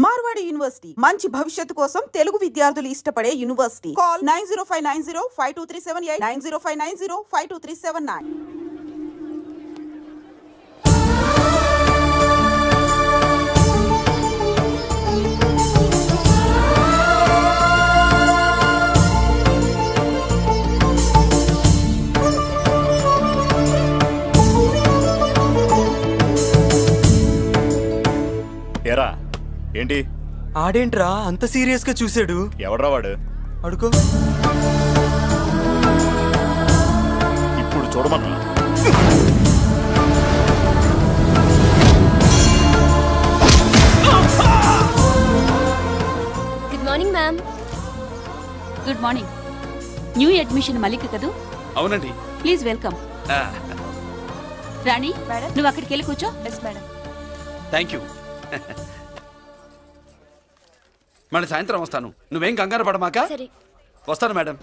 Marwadi university మంచి భవిష్యత్తు కోసం తెలుగు విద్యార్థులు ఇష్టపడే యూనివర్సిటీ. కాల్ 9059052378 9059052379. ఏరా ఏంటి ఆడేంట్రా అంత సీరియస్ గా చూసాడు? ఎవడ్రా వాడు? అడుకో. ఇప్పుడు చూడమన్నా. Good morning ma'am. Good morning. New admission Malik కదూ? అవునండి. Please welcome. రాణి నువ్వు అక్కడికి వెళ్ళి కూర్చో. Yes madam. Thank you. మళ్ళీ సాయంత్రం వస్తాను, నువ్వేం కంగారు పడమాక. సరే వస్తాను మేడం.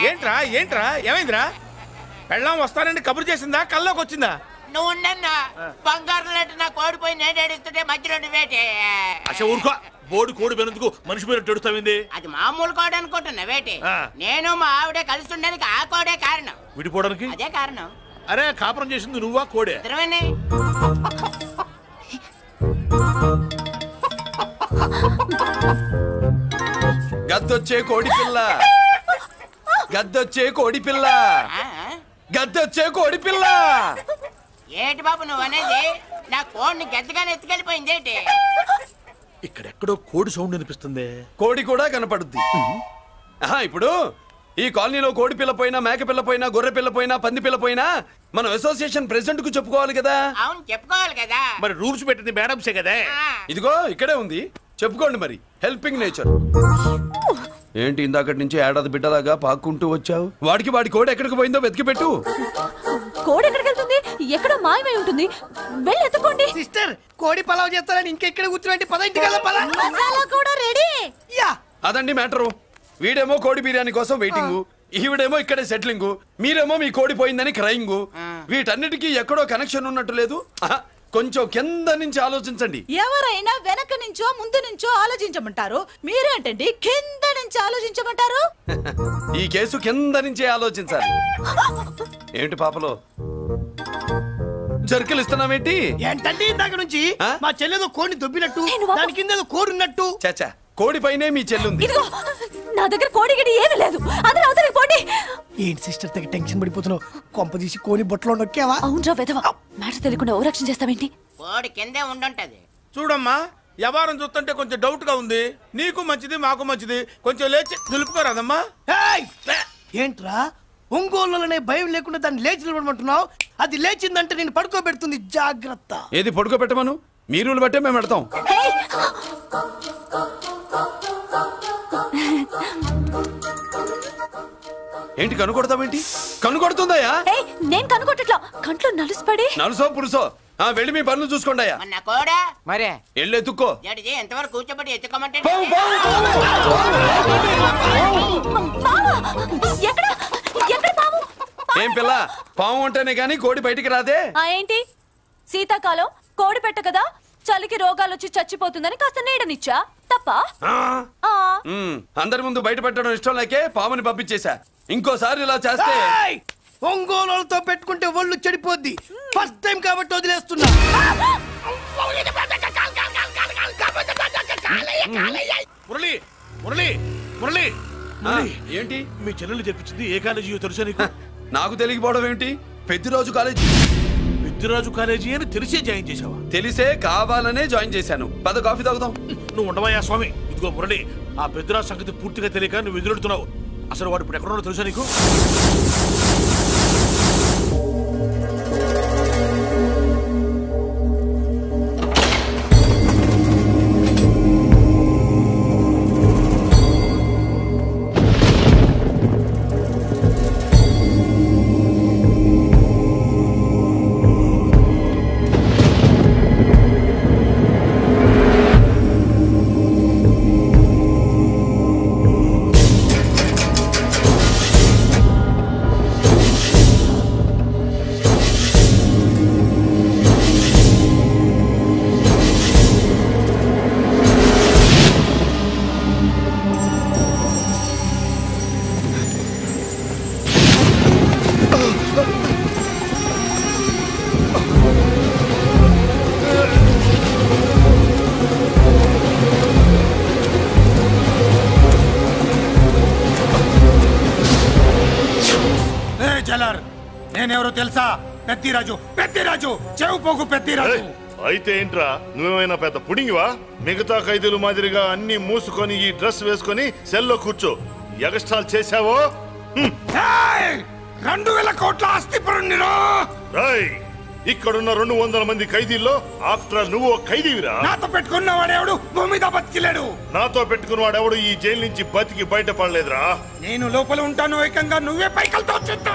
ఏంట్రా ఏంట్రా ఏమైందిరా? పెళ్ళాం వస్తానండి కబురు చేసిందా, కల్లోకి వచ్చిందా? నువ్వు ఉండన్నా బంగారం లాంటి నా కోడిపోయి నేను ఏడుస్తుంటే మధ్యలో నువ్వేటే. అసలు ఊరుకో, బోర్డు కోడి పెనందుకు మనిషి మీద తెడుస్తావింది. అది మామూలు కోడి అనుకుంటున్నా వేటే. నేను మా ఆవిడే కలిసి ఉండడానికి ఆ కోడే కారణం. విడిపోవడానికి అదే కారణం. అరే కాపురం చేసింది నువ్వా కోడే? ఇద్దరమేనే. గద్దొచ్చే కోడి పిల్ల, గద్దొచ్చే కోడి పిల్ల, గద్దొచ్చే కోడి పిల్ల. ఏంటి బాబు నువ్వు అనేది? నా కోడిని గద్దగానే ఎత్తుకెళ్ళిపోయింది ఏంటి? ఇక్కడెక్కడో కోడి సౌండ్ అనిపిస్తుంది. కోడి కూడా కనపడుద్ది. ఇప్పుడు ఈ కాలనీలో కోడి పిల్ల పోయినా, మేక పిల్ల పోయినా, గొర్రె పిల్ల పోయినా, పంది పిల్ల పోయినా మనం అసోసియేషన్ ప్రెసిడెంట్ కు చెప్పుకోవాలి కదా. అవును చెప్పుకోవాలి కదా. మరి రూల్స్ పెట్టింది మేడమ్సే కదా. ఇదిగో ఇక్కడే ఉంది, చెప్పుకోండి మరి. Helping nature. ఏంటి ఇందాకటి నుంచి ఏడాది బిడ్డలాగా పాక్కుంటూ వచ్చావు? వాడికి వాడి కోడి ఎక్కడికి పోయిందో వెతికి పెట్టు. కోడి ఎక్కడికి వెళ్తుంది? ఎక్కడో మాయమై ఉంటుంది. వెళ్ళి ఎత్తుకోండి. సిస్టర్ కోడి పలావ్ చేస్తారని ఇంకెక్కడ కూర్చోండి. పద ఇంటికి వెళ్దాం. పద. మసాలా కూడా రెడీ. యా అదండి మ్యాటరు. వీడేమో కోడి బిర్యానీ కోసం వెయిటింగ్, ఈవిడేమో ఇక్కడే సెటిలింగ్, మీరేమో మీ కోడి పోయిందని క్రయింగ్. వీటన్నిటికీ ఎక్కడో కనెక్షన్ ఉన్నట్టు లేదు. కొంచెం కింద నుంచి ఆలోచించండి. ఎవరైనా వెనక నుంచో ముందు నుంచో ఆలోచించమంటారు, మీరేంటండి కింద నుంచి ఆలోచించమంటారు? ఈ కేసు కింద నుంచే ఆలోచించాలి. ఏంటి పాపలో జర్కలు ఇస్తున్నావేంటి? ఏంటండి ఇందాక నుంచి మా చెల్లెదో కోడిని దొబ్బినట్టు, దాని కింద కోడి ఉన్నట్టు. చాచా, కోడి పైనే మీ చెల్లుంది. ఇదిగో నా దగ్గర కోడి గిడి ఏమీ లేదు. అందరూ అవతలికి పోండి. ఏంటి సిస్టర్ తెగ టెన్షన్ పడిపోతున్నావు? కొంప తీసి కోడి బొట్టలో నొక్కావా? అవునరా వెధవ, మ్యాటర్ తెలియకుండా ఓ రక్షణ చేస్తావేంటి? కోడి కిందే ఉండుంటది. చూడమ్మా, వ్యవహారం చూస్తుంటే కొంచెం డౌట్ గా ఉంది. నీకు మంచిది మాకు మంచిది, కొంచెం లేచి నిలుపుకోరాదమ్మా. ఏంట్రా ఒంగోలులోనే భయం లేకుండా దాన్ని లేచి నిలబడమంటున్నావు? అది లేచిందంటే నేను పడుకోబెడుతుంది. జాగ్రత్త. ఏది పడుకోబెట్టమను? మీరు బట్టే మేము పెడతాం. ఏంటి కనుకొడతావేంటి? కనుకొడుతుందయ్యా? నేను కనుకొట్టట్లా, కంట్లో నలుసుపడి. నలుసో పురుసో వెళ్ళి మీ పనులు చూసుకోండి అయ్యా. నా కోడా మరే వెళ్ళి ఎత్తుక్కో. ఎంతవరకు కూర్చోబెట్టి ఎత్తుకోమంటే ఏం పిల్ల, పాము ఉంటేనే గాని కోడి బయటికి రాదే. ఏంటి శీతాకాలం కోడి పెట్ట కదా, చలికి రోగాలు వచ్చి చచ్చిపోతుందని కాస్త నీడనిచ్చా. తప్ప అందరి ముందు బయట పెట్టడం ఇష్టం లేకే పాముని పంపించేశా. ఇంకోసారి ఇలా చేస్తే ఒంగోలుతో పెట్టుకుంటే ఒళ్ళు చెడిపోద్ది. ఫస్ట్ టైం కాబట్టి వదిలేస్తున్నా. మురళి మురళి మురళి ఏంటి మీ చెల్లెలు చెప్పించింది ఏ కాలేజీ తెలుసా నీకు? నాకు తెలియకపోవడం ఏంటి? పెద్దిరాజు కాలేజీ. పెద్దిరాజు కాలేజీ అని తెలిసే జాయిన్ చేసావా? తెలిసే కావాలనే జాయిన్ చేశాను. పద కాఫీ తాగుదాం. నువ్వు ఉండవయ్యా స్వామి. ఇదిగో మురళి, ఆ పెద్దిరాజు సంగతి పూర్తిగా తెలియక నువ్వు ఎదురెడుతున్నావు. అసలు వాడు ఇప్పుడు ఎక్కడున్నాడో తెలుసా నీకు? నేనెవరో తెలుసా? పెద్దిరాజు. పెద్దిరాజు చెవు పోగు పెద్దిరాజు. అయితే ఏంట్రా, నువ్వేమైనా పెద్ద పుడింగివా? మిగతా ఖైదీలు మాదిరిగా అన్ని మూసుకొని ఈ డ్రెస్ వేసుకొని సెల్లో కూర్చో. ఎగస్ట్రాల్ చేశావో 2000 కోట్ల ఆస్తి పరుణ్ణిరా. ఇక్కడున్న 200 మంది ఖైదీల్లో ఆఫ్టర్ నువ్వు ఒక ఖైదీవిరా. నాతో పెట్టుకున్నవాడెవడు భూమి మీద బతికిలేడు. నాతో పెట్టుకున్నవాడెవడు ఈ జైలు నుంచి బతికి బయటపడలేదురా. నేను లోపల ఉంటాను, ఏకంగా నువ్వే పైకలతో చూస్తా.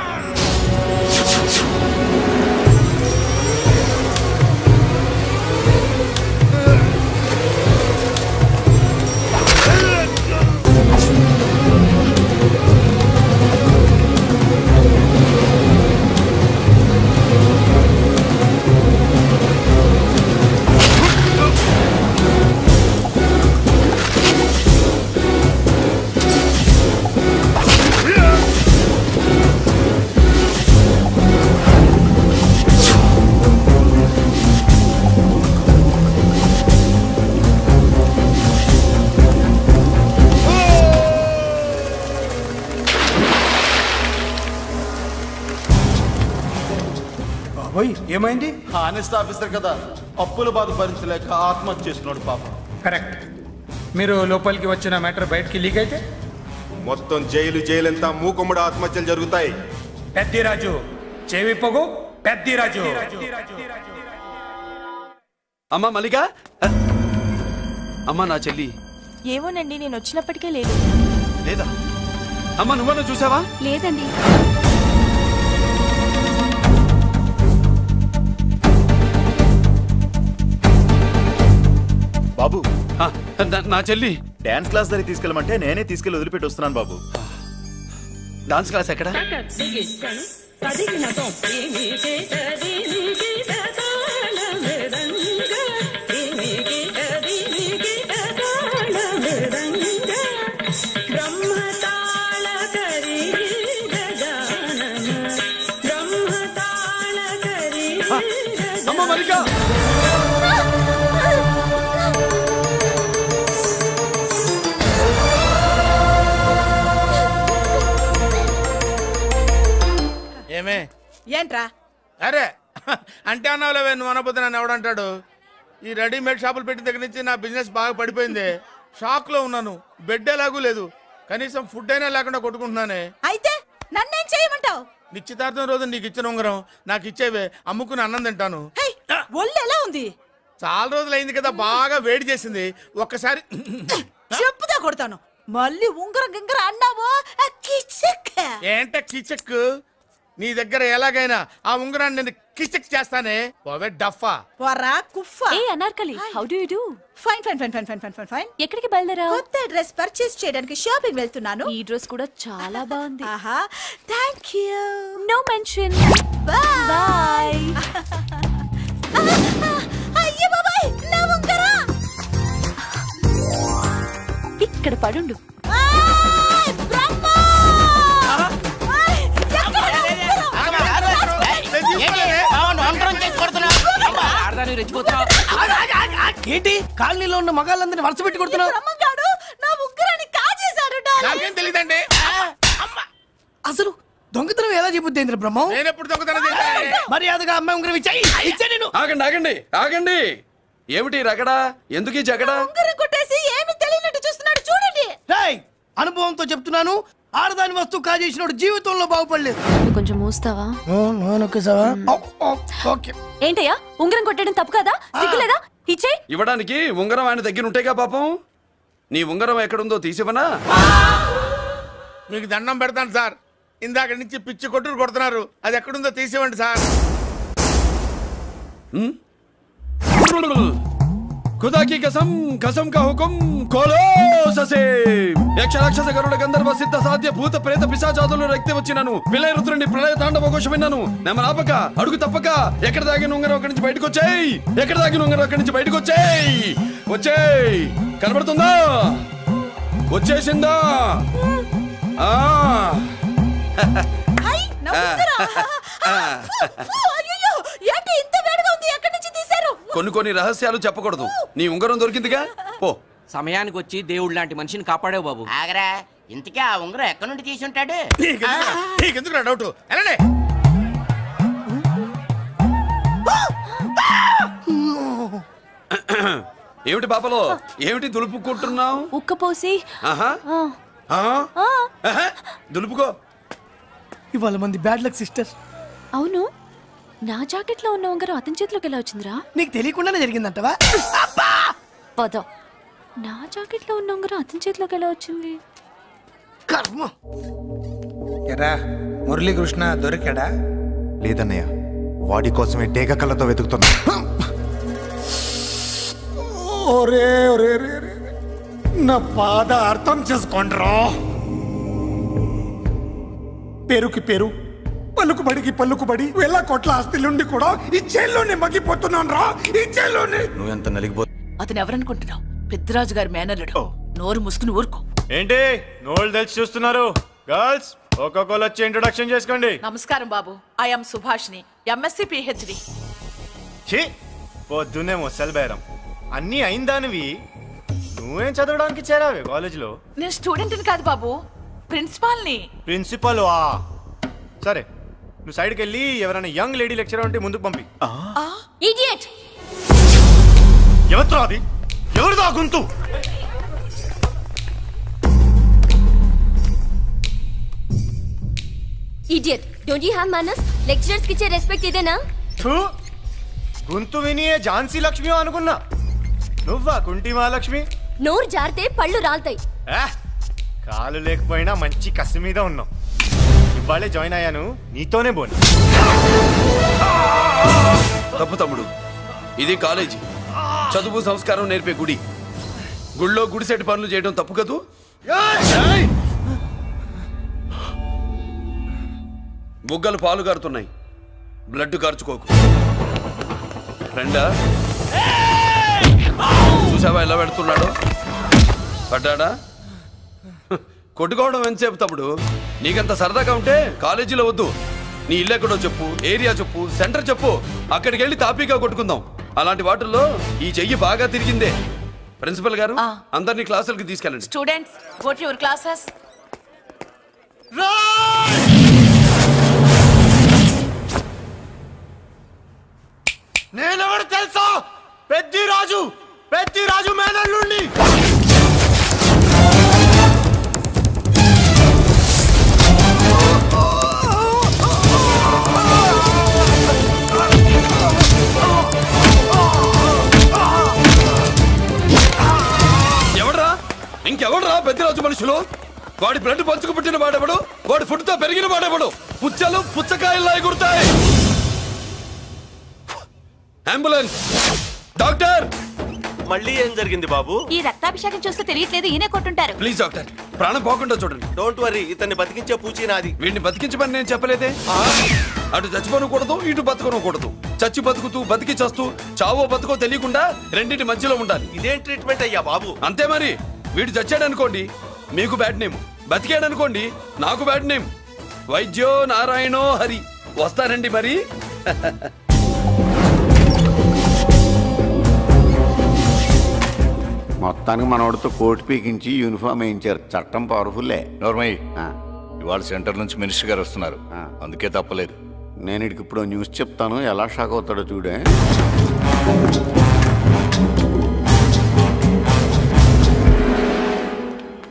ఏమైంది? హానెస్ట్ ఆఫీసర్ కదా, అప్పుల బాధ భరించలేక ఆత్మహత్య చేసుకున్నాడు పాప. కరెక్ట్. మీరు లోపలికి వచ్చిన మ్యాటర్ బయటికి లీక్ అయితే మొత్తం జైలు అంతా మూకుమ్మడి ఆత్మహత్యలు జరుగుతాయి. పెద్దిరాజు చెవి పొగు. పెద్దిరాజు. అమ్మా మల్లిక. అమ్మా నా చెల్లి. ఏమోనండి, నేను వచ్చినప్పటికే లేదు. లేదా? అమ్మా నువ్వన్నా చూసావా? లేదండి. బాబు, నా చెల్లి డాన్స్ క్లాస్ దగ్గర తీసుకెళ్ళమంటే నేనే తీసుకెళ్ళి వదిలిపెట్టి వస్తున్నాను బాబు. డాన్స్ క్లాస్ ఎక్కడ? అమ్మ మల్లిక. ఏమే? ఏంట్రా? అరే అంటే అన్నావులేవే, నువ్వు అనబోతే నన్ను ఎవడంటాడు? ఈ రెడీమేడ్ షాపులు పెట్టిన దగ్గర నుంచి నా బిజినెస్ బాగా పడిపోయింది. షాక్ లో ఉన్నాను. బెడ్ ఎలాగూ లేదు, కనీసం ఫుడ్ అయినా లేకుండా కొట్టుకుంటున్నానే. అయితే నన్నేం చేయమంటావు? నిశ్చితార్థం రోజు నీకు ఇచ్చిన ఉంగరం నాకు ఇచ్చేవే, అమ్ముకుని అన్నం తింటాను. ఒళ్ళు ఎలా ఉంది? చాలా రోజులు అయింది కదా, బాగా వేడి చేసింది. ఒక్కసారి చెప్పుదా కొడతాను. మళ్ళీ ఉంగరం గింగర అన్నావో ఏంట కిచక్? నీ దగ్గర ఎలాగైనా ఆ ఉంగరాన్ని నేను కిచక్ చేస్తానే. పోవే డఫా. పోరా కుఫా. ఏ Anarkali, how do you do? Fine fine fine fine fine fine fine. ఎక్కడికి బయలుదేరావు? కొత్త డ్రెస్ పర్చేస్ చేయడానికి షాపింగ్ వెళ్తున్నాను. ఈ డ్రెస్ కూడా చాలా బాగుంది. ఆహా, థాంక్యూ. No mention. బై. అయ్యో బాబాయ్, నా ఉంగరా ఇక్కడ పడుండు. ఏంటి కాలనీలో ఉన్న మగాళ్ళందరినీ వరుస పెట్టి కొడుతున్నావు? నా ఉంగరాన్ని కాజేశాడు. నాకేం తెలియదండి. అసలు దొంగతనం ఎలా చెబుద్ది బ్రహ్మం? నేను ఎప్పుడు దొంగతనం చేశాను? మర్యాదగా అమ్మాయి ఉంగరం ఇచ్చాయి. నేను ఆగండి ఆగండి ఆగండి. ఏమిటి రగడా? ఎందుకు జగడా? ఉంగరం కొట్టేసి ఏమి తెలియనట్టు చూస్తున్నాడు చూడండి. రేయ్, అనుభవంతో చెప్తున్నాను, ఆడదాని వస్తువు కాజేసినోడు జీవితంలో బాగుపడలేదు. కొంచెం మూస్తావా? ఏంటయ్యా ఉంగరం కొట్టడం తప్పు కదా? సిగ్గులేదా? ఇచ్చే ఇవ్వడానికి ఉంగరం ఆయన దగ్గర ఉంటేగా పాపం. నీ ఉంగరం ఎక్కడుందో తీసివనా? మీకు దండం పెడతాను సార్, ఇందాక నుంచి పిచ్చి కొట్టుడు కొడుతున్నారు, అది ఎక్కడుందో తీసివ్వండి సార్. खुदा की कसम कसम का हुकुम खोलो ससे यक्ष राक्षस गरुड़ गंधर्व सिद्ध साध्य भूत प्रेत पिशाचाదులు రక్తి వచ్చినాను విలయ రుద్రుని ప్రళయ తాండవ ఘోష విన్నాను నెమలాపక అడుగు తప్పక ఎక్కడ దాగిన ఉంగరం అక్కడి నుంచి బయటకు వచ్చేయ్ ఎక్కడ దాగిన ఉంగరం అక్కడి నుంచి బయటకు వచ్చేయ్ వచ్చేయ్ కనబడుతుందా వచ్చేసిందా ఆ హై నవ్వురా అయ్యో ఏంటి ఇంత వేడిగా ఉంది ఎక్కడి నుంచి తీశారు కొన్ని రహస్యాలు చెప్పకూడదు నీ ఉంగరం దొరికిందిగా పో సమయానికి వచ్చి దేవుడు లాంటి మనిషిని కాపాడావు బాబు ఆగరా ఇంతకీ ఆ ఉంగరం ఎక్కడి నుండి తీసి ఉంటాడు నీకెందుకు డౌట్ ఎలానే ఏమిటి పాపలో ఏమిటి దులుపుకుంటున్నావు ఉక్కపోసి దులుపుకో ఇవాళ మంది బ్యాడ్ లక్ సిస్టర్ అవును నా జాకెట్ లో ఉన్న ఉంగరం అతని చేతిలోకి ఎలా వచ్చిందిరా నీకు తెలియకుండానే జరిగిందంటవా పద నా జాకెట్ లో ఉన్న ఉంగరం అతని చేతిలోకి ఎలా వచ్చింది కర్మ ఎరా మురళీకృష్ణ దొరికాడా లేదన్నయ్య వాడి కోసమే డేగ కళ్ళతో వెతుకుతున్నా ఒరే ఒరే నా బాధ అర్థం చేసుకోండ్రా పేరుకి పేరు పలుకుబడికి పలుకుబడి వేల కోట్ల ఆస్తిలుండి కూడా ఈ జైల్లోనే మగ్గిపోతున్నాను రా ఈ జైల్లోనే నువ్వు ఎంత నలిగిపో అతను ఎవరనుకుంటున్నావు పెద్దరాజు గారి మేనల్లుడు నోరు ముసుకుని ఊరుకో ఏంటి నోళ్ళు తెలిసి చూస్తున్నారు గర్ల్స్ ఒక్కొక్కరు వచ్చి ఇంట్రొడక్షన్ చేసుకోండి నమస్కారం బాబు ఐఎమ్ సుభాష్ని ఎంఎస్సి పిహెచ్డి ఛీ పొద్దున్నే మొసలు బేరం అన్నీ అయిందానివి నువ్వేం చదవడానికి చేరావే కాలేజీలో నేను స్టూడెంట్ని కాదు బాబు ప్రిన్సిపాల్ని ప్రిన్సిపల్ సరే నువ్వు సైడ్కి వెళ్ళి ఎవరైనా యంగ్ లేడీ లెక్చరర్ ఉంటే ముందుకు పంపి ఇడియట్ ఎవరితో అది ఎవరిదో ఆ గొంతు Idiot! Don't you have manners? Lecturers కి ఇచ్చే రెస్పెక్ట్ ఇదేనా? గొంతు విని ఝాన్సీ లక్ష్మి అనుకున్నా నువ్వా కుంటి మహాలక్ష్మి నోరు జారితే పళ్ళు రాల్తాయి కాలు లేకపోయినా మంచి కసి మీద ఉన్నావు ఇవాళే జాయిన్ అయ్యాను నీతోనే బోను తప్పు తమ్ముడు ఇది కాలేజీ చదువు సంస్కారం నేర్పే గుడి గుళ్ళో గుడిసెట్టి పనులు చేయడం తప్పు కదూ బుగ్గలు పాలు కారుతున్నాయి బ్లడ్ కార్చుకోకు ఫ్రెండా చూసావా ఎలా పెడుతున్నాడు పడ్డాడా కొట్టుకోవడం ఎంతసేపు తమ్ముడు నీకంత సరదాగా ఉంటే కాలేజీలో వద్దు నీ ఇల్లు ఎక్కడో చెప్పు ఏరియా చెప్పు సెంటర్ చెప్పు అక్కడికి వెళ్ళి తాపీగా కొట్టుకుందాం అలాంటి వాటిల్లో ఈ చెయ్యి బాగా తిరిగిందే ప్రిన్సిపల్ గారు అందరినీ క్లాసులకి తీసుకెళ్ళండి students go to your classes నేనెవరు తెలుసా పెద్దిరాజు మేనల్లుండి ఎవడ్రా ఇంకెవడ్రా పెద్దిరాజు మనుషులు వాడి బ్లడ్ పంచుకు పుట్టిన వాడెవడు వాడి ఫుడ్ తో పెరిగిన వాడెవడు పుచ్చలు పుచ్చకాయల్లా ఎగురుతాయి అంబులెన్స్ డాక్టర్ మళ్ళీ ఏం జరిగింది బాబు ఈ రక్తాభిషేకం చూస్తే తెలియట్లేదు ఈయనే కొట్టుంటారు ప్లీజ్ డాక్టర్ ప్రాణం పోకుండా చూడండి డోంట్ వరీ ఇతన్ని బతికించే పూచి నాది వీడిని బతికించమని నేను చెప్పలేదే అటు చచ్చిపోనకూడదు ఇటు బతకనకూడదు చచ్చి బతుకుతూ బతికి చస్తూ చావో బతుకో తెలియకుండా రెండింటి మధ్యలో ఉండాలి ఇదేం ట్రీట్మెంట్ అయ్యా బాబు అంతే మరి వీడు చచ్చాడనుకోండి మీకు బ్యాడ్ నేమ్ బతికాడనుకోండి నాకు బ్యాడ్ నేమ్ వైద్యో నారాయణో హరి వస్తారండి మరి మొత్తానికి మనోడితో కోట్ పీకించి యూనిఫామ్ వేయించారు చట్టం పవర్ఫుల్లే నోర్మయ్య ఇవాళ సెంటర్ నుంచి మినిస్టర్ గారు వస్తున్నారు, అందుకే తప్పలేదు. నేను ఇక్కడికి ఇప్పుడు న్యూస్ చెప్తాను, ఎలా షాక్ అవుతాడో చూడే.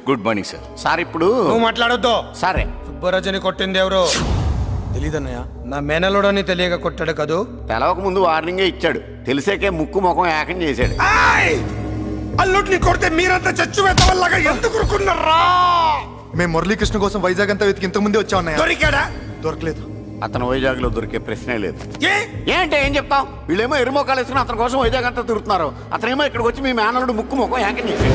Good morning sir. సార్ ఇప్పుడు నువ్వు మాట్లాడొద్దు. సరే. సుబ్బరాజుని కొట్టింది ఎవరు తెలీదన్నయ్య. నా మేనలోడని తెలియక కొట్టాడు కదూ. తెలవక ముందు వార్నింగే ఇచ్చాడు, తెలిసాకే ముక్కు ముఖం ఏకం చేశాడు. అల్లుడిని కొడితే మీరంతా చచ్చు వెతవల్లాగా ఎందుకు ఉరుకున్నారా? మేము మురళీకృష్ణ కోసం వైజాగ్ అంతా వెతికి ఇంత ముందే వచ్చా ఉన్నాయా? దొరికాడా? దొరకలేదు. అతను వైజాగ్ లో దొరికే ప్రశ్నే లేదు. ఏంటే ఏం చెప్తాం? వీళ్ళేమో ఎరుమోకాలు వేసుకుని అతని కోసం వైజాగ్ అంతా తిరుగుతున్నారు, అతనేమో ఇక్కడికి వచ్చి మీ మేనలుడు ముక్కు ముఖం ఏకం చేశాడు.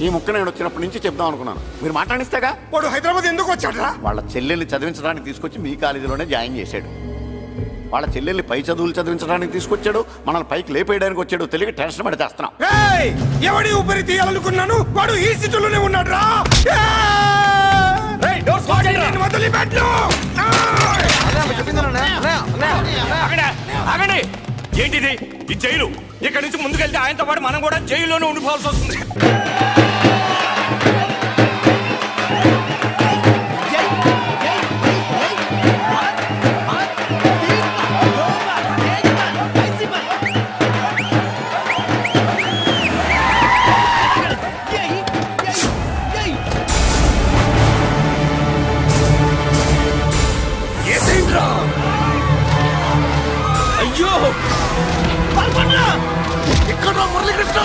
ఈ ముక్క నేను వచ్చినప్పటి నుంచి చెప్దాం అనుకున్నాను, మీరు మాట్లాడిస్తేగా. వాడు హైదరాబాద్ ఎందుకు వచ్చాడా? వాళ్ళ చెల్లెల్ని చదివించడానికి తీసుకొచ్చి మీ కాలేజీలోనే జాయిన్ చేశాడు. వాళ్ళ చెల్లెల్ని పై చదువులు చదివించడానికి తీసుకొచ్చాడు, మనల్ని పైకి లేపేయడానికి వచ్చాడు. తెలియక టెన్షన్ పడి చేస్తున్నాం. ఎవడి ఊపిరి తీయాలనుకున్నాను, వాడు ఈ సిటీలోనే ఉన్నాడు రా. ఏంటిది ఈ జైలు? ఇక్కడి నుంచి ముందుకెళ్తే ఆయనతో పాటు మనం కూడా జైల్లోనే ఉండిపోవాల్సి వస్తుంది. అయ్యో ఇక్కడ మురళీకృష్ణ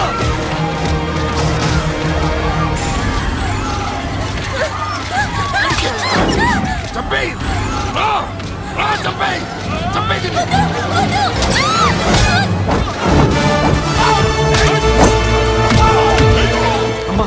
చంపేయ్, చంపేయ్, చంపేయ్. అమ్మా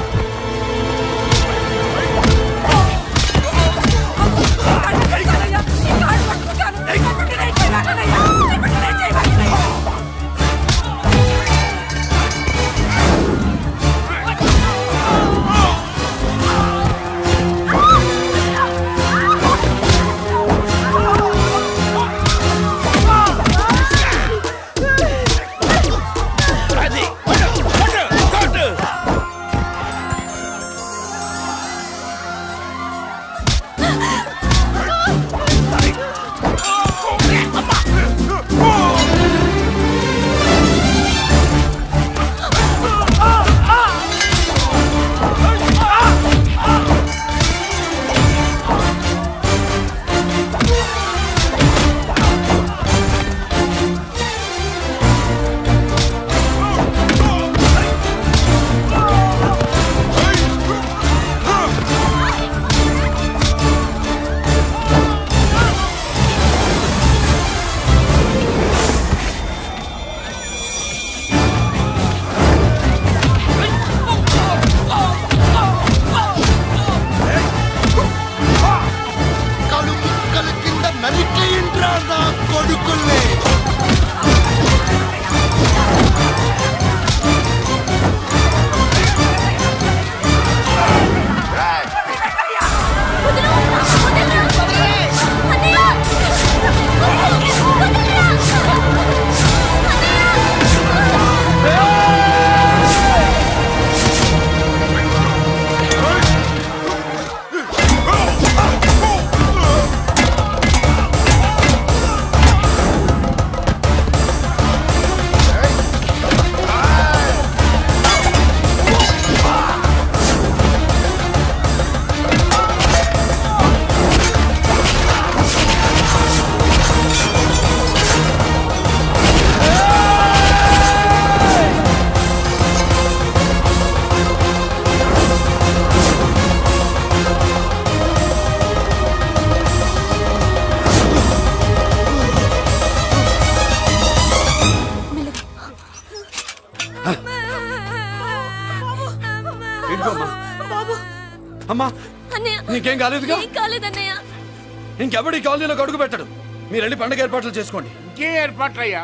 అమ్మా నీకేం కాలేదుగా? కాలేదన్నయ్య. ఇంకెవడి కాలనీలో అడుగు పెట్టడు. మీరు వెళ్ళి పండగ ఏర్పాట్లు చేసుకోండి. ఇంకే ఏర్పాట్లయ్యా?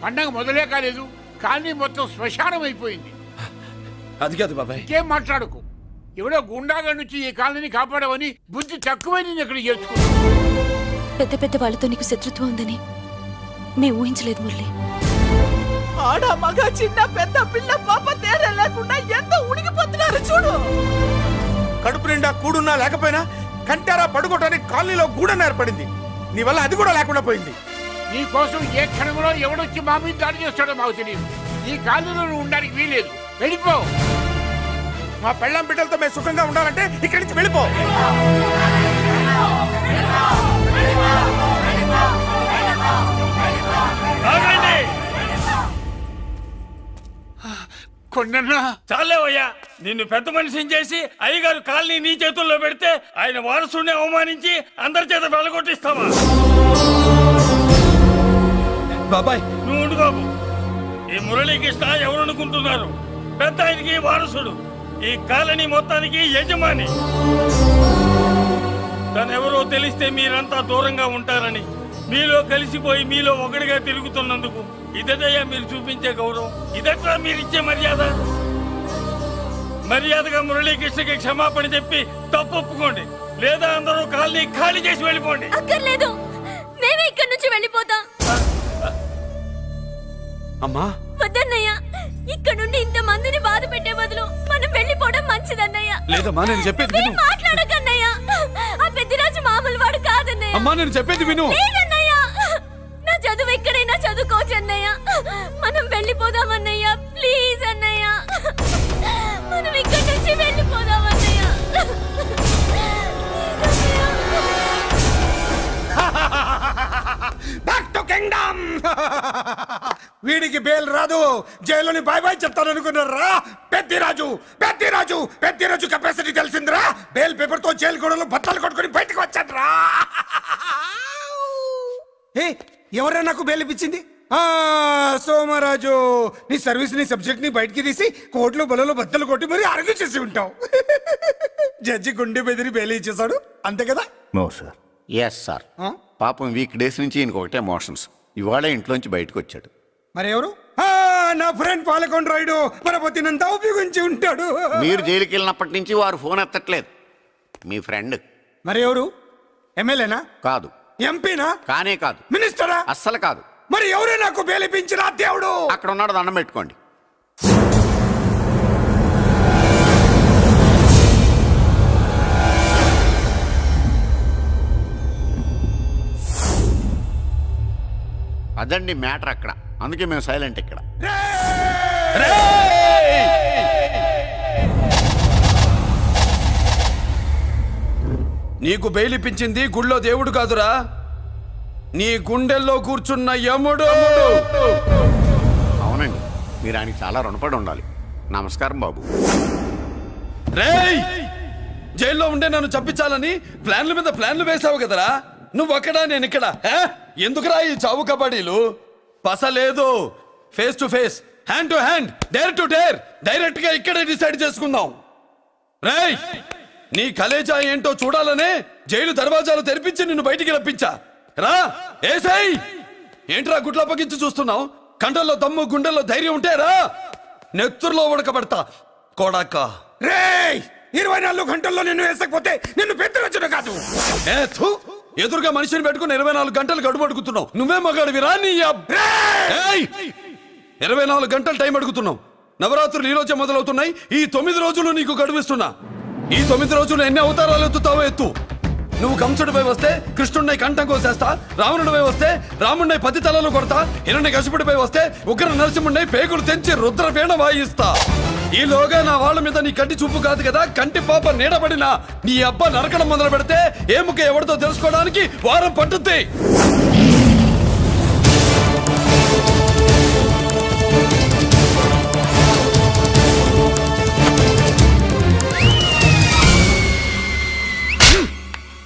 పండగ మొదలే కాలేదు, కాలనీ మొత్తం శ్మశానం అయిపోయింది. అది కాదు బాబాయ్. ఇంకేం మాట్లాడుకు. ఎవడో గుండాగా నుంచి ఈ కాలనీని కాపాడవని బుద్ధి తక్కువై నేను ఇక్కడ చేర్చుకున్నాను. పెద్ద పెద్ద వాళ్ళతో నీకు శత్రుత్వం ఉందని మేము ఊహించలేదు మురళి. ఆడ మగ చిన్న పెద్ద పిల్ల పాప తేడా లేకుండా ఎంత ఉడికిపోతున్నారు చూడు. కడుపు నిండా కూడున్నా లేకపోయినా కంటారా పడుకోవటానికి కాలనీలో గూడన్న ఏర్పడింది. నీ వల్ల అది కూడా లేకుండా పోయింది. నీ కోసం ఏ క్షణంలో ఎవడొచ్చి మా మీద దాడి చేస్తాడో మాకు తెలియదు. ఈ కాలంలో నువ్వు ఉండడానికి వీలేదు. వెళ్ళిపో. మా పెళ్ళాం బిడ్డలతో మేము సుఖంగా ఉండాలంటే ఇక్కడి నుంచి వెళ్ళిపో. చాలేవయ్యా, నిన్ను పెద్ద మనిషిని చేసి అయ్యగారు కాలనీ నీ చేతుల్లో పెడితే ఆయన వారసుని అవమానించి అందరి చేత వెళ్ళగొట్టిస్తావా? బాబాయ్ నువ్వు ఉండు బాబు. ఈ మురళీకృష్ణ ఎవరనుకుంటున్నారు? పెద్ద ఆయనకి వారసుడు, ఈ కాలనీ మొత్తానికి యజమాని. తనెవరో తెలిస్తే మీరంతా దూరంగా ఉంటారని మీలో కలిసిపోయి మీలో ఒకటిగా తిరుగుతున్నందుకు ఇదయ్యా మీరు చూపించే గౌరవం. ఇదట్లా మీరిచ్చే మర్యాద. మర్యాదగా మురళీకృష్ణకి క్షమాపణ చెప్పి తప్పు ఒప్పుకోండి, లేదా అందరూ కాలనీ ఖాళీ చేసి వెళ్ళిపోండి. అక్కర్లేదు, మేమే ఇక్కడి నుంచి వెళ్ళిపోతాం. అమ్మా వద్దన్నయ్య, ఇక్కడ నుండి ఇంత మందిని బాధ పెట్టే బదులు మనం వెళ్ళిపోవడం మంచిదన్నయ్య. లేదమ్మా, నేను చెప్పేది విను. మాట్లాడకన్నయ్య, ఆ పెద్దిరాజు మామూలు వాడు కాదన్నయ్య. అమ్మా నేను చెప్పేది విను. లేదన్నయ్య, నా చదువు ఎక్కడైనా చదువుకోవచ్చు అన్నయ్య. మనం వెళ్ళిపోదామన్నయ్య, ప్లీజ్ అన్నయ్య. మనం ఇక్కడి నుంచి వెళ్ళిపోదామన్నయ్య. Back to kingdom. వీడికి బెయిల్ రాదు, జైల్లోని బాయ్ బాయ్ చెప్తాను అనుకున్నారా? పెద్దిరాజు పెద్దిరాజు పెద్దిరాజు కెపాసిటీ తెలిసిందిరా. బెయిల్ పేపర్ తో జైలు గోడలు బత్తలు కొట్టుకుని బయటకు వచ్చాడ్రా. ఎవరైనా నాకు బెయిల్ ఇప్పించింది? సోమరాజు, నీ సర్వీస్ నీ సబ్జెక్ట్ ని బయటికి తీసి కోర్టులో బలలో బద్దలు కొట్టి మరి ఆర్గ్యూ చేసి ఉంటావు. జడ్జి గుండె బెదిరి బెయిల్ ఇచ్చేసాడు, అంతే కదా? No sir. Yes sir. పాపం వీక్ డేస్ నుంచి ఈయనకు ఒకటే ఎమోషన్స్. ఇవాళ ఇంట్లోంచి బయటకు వచ్చాడు. మరి ఎవరు? నా ఫ్రెండ్ పాలకొండ రాయుడు పరపతినంతా ఉపయోగించి ఉంటాడు. మీరు జైలుకి వెళ్ళినప్పటి నుంచి వారు ఫోన్ ఎత్తట్లేదు. మీ ఫ్రెండ్. మరి ఎవరు? ఎమ్మెల్యేనా? కాదు. ఎంపీనా? కానే కాదు. మినిస్టరా? అస్సలు కాదు. మరి ఎవరే నాకు బేలిపించిన దేవుడు? అక్కడ ఉన్నాడు, దండం పెట్టుకోండి. అదండి మ్యాటర్ అక్కడ. అందుకే మేము సైలెంట్ ఇక్కడ. నీకు బెయిలిపించింది గుళ్ళో దేవుడు కాదురా, నీ గుండెల్లో కూర్చున్న యముడు. అవునండి, మీరు ఆయనకి చాలా రుణపడి ఉండాలి. నమస్కారం బాబు. రేయ్, జైల్లో ఉండే నన్ను చంపించాలని ప్లాన్ల మీద ప్లాన్లు వేసావు కదరా. నువ్వు అక్కడా నేను ఇక్కడ. ఎందుకురా ఈ చావు కబడ్డీలు? పస లేదు. Face to face, hand to hand, dare to dare, direct గా ఇక్కడే డిసైడ్ చేసుకుందాం. రేయ్, నీ కలేజా ఏంటో చూడాలనే జైలు దర్వాజాలు తెరిపించి నిన్ను బయటికి రప్పించా. రా ఏసై. ఏంట్రా గుడ్ల పగించి చూస్తున్నావు? కండల్లో దమ్ము గుండెల్లో ధైర్యం ఉంటే రా, నెత్తుర్లో ఉడకబడతా కొడాక. రేయ్, 24 గంటల్లో నిన్ను వేసకపోతే నిన్ను పెద్దరొచ్చును కాదు. ఎదురుగా మనిషిని పెట్టుకుని 24 గంటలు గడుపు అడుగుతున్నావు. నువ్వే మగాడివిరా? నీ 24 గంటలు టైం అడుగుతున్నావు. నవరాత్రులు ఈ రోజే మొదలవుతున్నాయి. ఈ 9 రోజులు నీకు గడువిస్తున్నా. ఈ 9 రోజులు ఎన్ని అవతారాలు ఎత్తుతావో ఎత్తు. నువ్వు కంసుడిపై వస్తే కృష్ణుడిపై కంఠం కోసేస్తా, రావణుడిపై వస్తే రాముడిపై 10 తలలు కొడతా, హిరణ్యకశిపుడిపై వస్తే ఉగ్ర నరసింహుడిపై పేగులు తెంచి రుద్రవీణ వాయిస్తా. ఈలోగా నా వాళ్ళ మీద నీ కంటి చూపు కాదు కదా, కంటి పాప నీడబడినా నీ అబ్బ నరకడం మొదలు పెడితే ఏముక ఎవరితో తెలుసుకోవడానికి వారం పట్టుద్ది.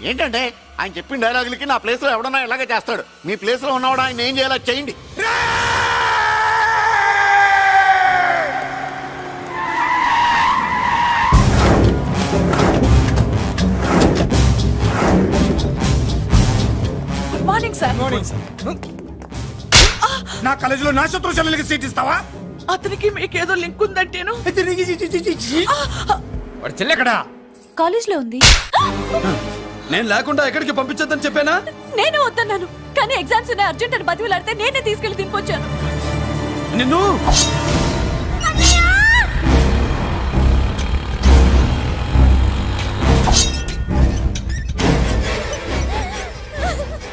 ఏంటంటే ఆయన చెప్పిన డైలాగులకి నా ప్లేస్ లో ఎవడన్నా ఇలాగే చేస్తాడు. మీ ప్లేస్ లో ఉన్నవాడు ఆయన ఏం చేయాలో చేయండి. Good morning sir. నా కాలేజీలో నా శత్రు చెల్లెలకి సీట్ ఇస్తావా? అతనికి మీకేదో లింక్ ఉందంటేను. వాడు చెల్లెక్కడా? కాలేజ్ లో ఉంది. నేను లేకుండా ఎక్కడికి పంపించద్దని చెప్పానా? నేను వద్దన్నాను, కానీ ఎగ్జామ్స్ ఉన్నాయి అర్జెంట్ అని బతిలాడితే నేనే తీసుకెళ్లి దింపొచ్చాను. నిన్ను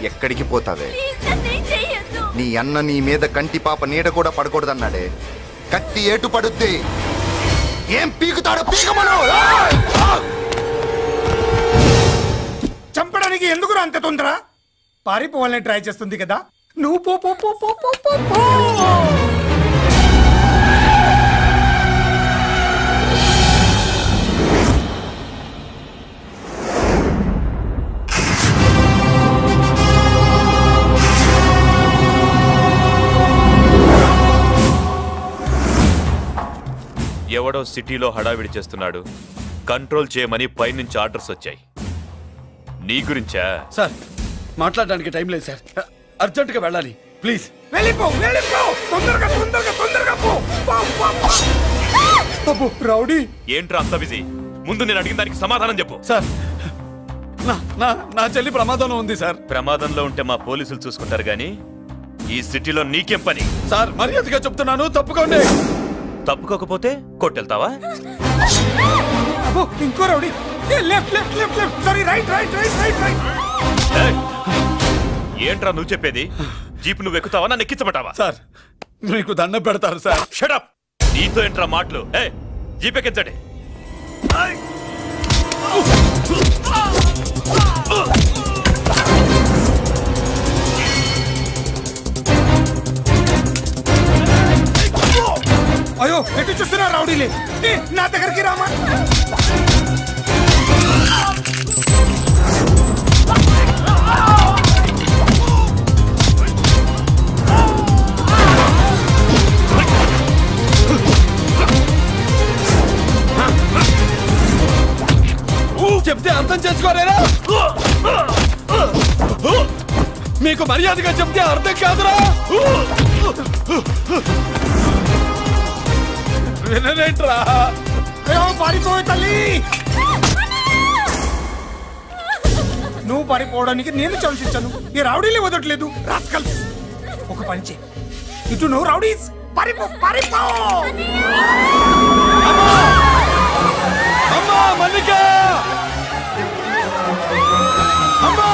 ఎక్కడికి పోతావే? నీ అన్న నీ మీద కంటి పాప నీడ కూడా పడకూడదన్నాడే. కత్తి ఏటు పడుద్ది. ఏం పీకుతాడో పీకమను. చంపడానికి ఎందుకు అంత తొందర? పారిపోవాలని ట్రై చేస్తుంది కదా. నువ్వు పో పో పో పో పో పో పో. ఎవడో సిటీలో హడావిడి చేస్తున్నాడు, కంట్రోల్ చేయమని పైనుంచి ఆర్డర్స్ వచ్చాయి. నీ గురించా? సార్ మాట్లాడడానికి టైం లేదు సార్, అర్జెంటుగా వెళ్ళాలి ప్లీజ్. వెళ్ళిపో వెళ్ళిపో, తొందరగా తొందరగా తొందరగా పో. అబ్బో రౌడీ ఏంట్రా అంత బిజీ? ముందు నేను అడిగిన దానికి సమాధానం చెప్పు. సార్ నా చెల్లి ప్రమాదంలో ఉంది సార్. ప్రమాదంలో ఉంటే మా పోలీసులు చూసుకుంటారు గానీ ఈ సిటీలో నీకేం పని? సార్ మర్యాదగా చెప్తున్నాను, తప్పుకోండి. తప్పుకోకపోతే కొట్టెళ్తావా? అబ్బో ఇంకో rowdy. Left left left left, sorry right right right right right. ఏంట్రా నువ్వు చెప్పేది? జీప్ నువ్వు ఎక్కుతావా, నన్ను ఎక్కించబట్టావా? సార్ మీకు దండం పెడతారు సార్. Shut up. నీతో ఏంట్రా మాటలు? జీప్ ఎక్కించండి. అయ్యో ఎటు చూస్తున్నా రౌడీలే, నా దగ్గరికి రామా. చెప్తే అర్థం చేసుకోలేరా? మీకు మర్యాదగా చెప్తే అర్థం కాదురా? వినరేంట్రా? పారిపోయే తల్లి, నువ్వు పారిపోవడానికి నేను ఛాన్స్ ఇచ్చాను, ఈ రౌడీలే వదట్లేదు. రాస్కల్స్, ఒక పంచే ఇటు నువ్వు రౌడీస్ పారిపో పారిపో. అమ్మా మల్లిక, అమ్మా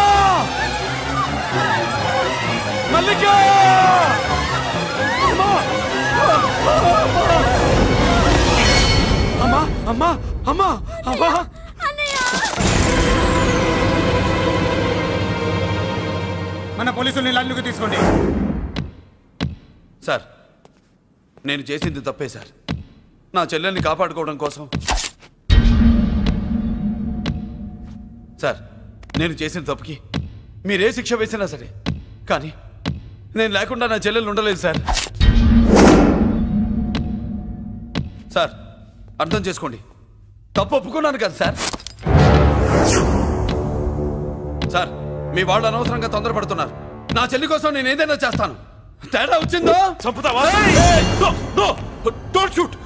మల్లిక, అమ్మా అమ్మా అమ్మా అమ్మా. మన పోలీసుల్ని లైన్లోకి తీసుకోండి. సార్ నేను చేసింది తప్పే సార్. నా చెల్లెల్ని కాపాడుకోవడం కోసం సార్ నేను చేసిన తప్పుకి మీరే శిక్ష వేసినా సరే, కానీ నేను లేకుండా నా చెల్లెలు ఉండలేదు సార్. సార్ అర్థం చేసుకోండి, తప్పు ఒప్పుకున్నాను కదా సార్. సార్ మీ వాళ్ళు అనవసరంగా తొందరపడుతున్నారు. నా చెల్లి కోసం నేను ఏదైనా చేస్తాను. తేడా వచ్చిందో చంపుతావా? Don't shoot.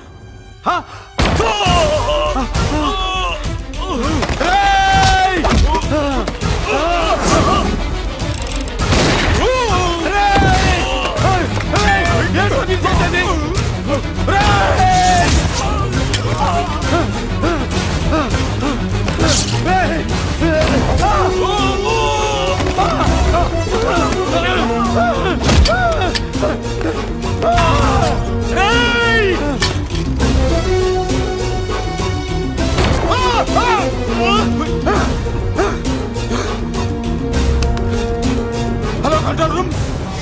Hello control room,